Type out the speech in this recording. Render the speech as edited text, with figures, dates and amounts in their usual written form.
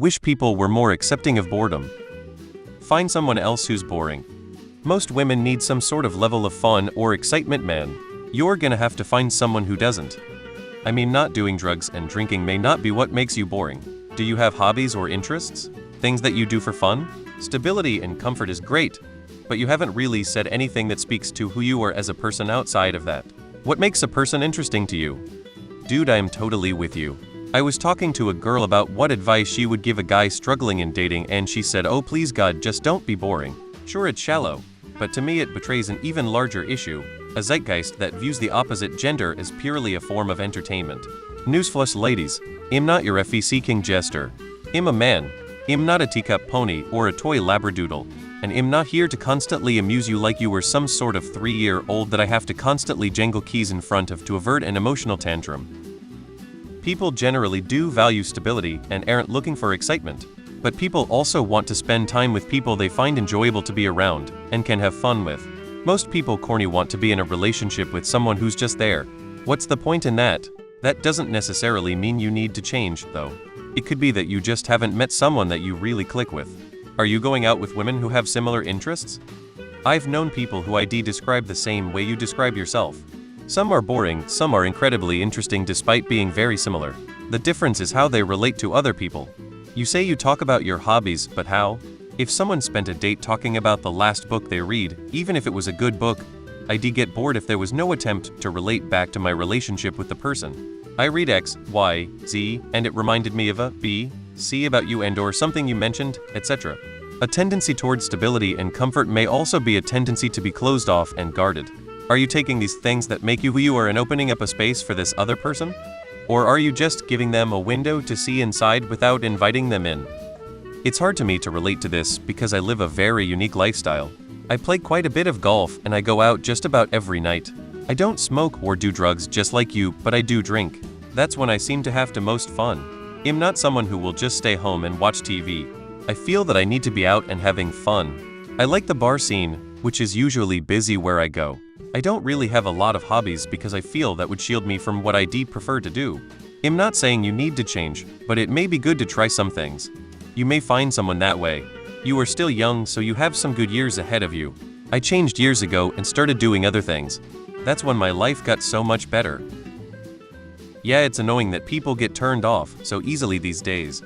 wish people were more accepting of boredom. Find someone else who's boring. Most women need some sort of level of fun or excitement, man. You're gonna have to find someone who doesn't. I mean, not doing drugs and drinking may not be what makes you boring. Do you have hobbies or interests? Things that you do for fun? Stability and comfort is great, but you haven't really said anything that speaks to who you are as a person outside of that. What makes a person interesting to you? Dude, I am totally with you. I was talking to a girl about what advice she would give a guy struggling in dating, and she said, "Oh please God, just don't be boring." Sure, it's shallow, but to me it betrays an even larger issue, a zeitgeist that views the opposite gender as purely a form of entertainment. Newsflash ladies, I'm not your FE-seeking jester. I'm a man. I'm not a teacup pony or a toy labradoodle, and I'm not here to constantly amuse you like you were some sort of 3-year-old that I have to constantly jangle keys in front of to avert an emotional tantrum. People generally do value stability and aren't looking for excitement, but people also want to spend time with people they find enjoyable to be around and can have fun with. Most people corny want to be in a relationship with someone who's just there. What's the point in that? That doesn't necessarily mean you need to change, though. It could be that you just haven't met someone that you really click with. Are you going out with women who have similar interests? I've known people who describe the same way you describe yourself. Some are boring, some are incredibly interesting despite being very similar. The difference is how they relate to other people. You say you talk about your hobbies, but how? If someone spent a date talking about the last book they read, even if it was a good book, I'd get bored if there was no attempt to relate back to my relationship with the person. I read X, Y, Z, and it reminded me of a B, C about you and or something you mentioned, etc. A tendency towards stability and comfort may also be a tendency to be closed off and guarded. Are you taking these things that make you who you are and opening up a space for this other person? Or are you just giving them a window to see inside without inviting them in? It's hard to me to relate to this because I live a very unique lifestyle. I play quite a bit of golf and I go out just about every night. I don't smoke or do drugs just like you, but I do drink. That's when I seem to have the most fun. I'm not someone who will just stay home and watch TV. I feel that I need to be out and having fun. I like the bar scene, which is usually busy where I go. I don't really have a lot of hobbies because I feel that would shield me from what I prefer to do. I'm not saying you need to change, but it may be good to try some things. You may find someone that way. You are still young, so you have some good years ahead of you. I changed years ago and started doing other things. That's when my life got so much better. Yeah, it's annoying that people get turned off so easily these days.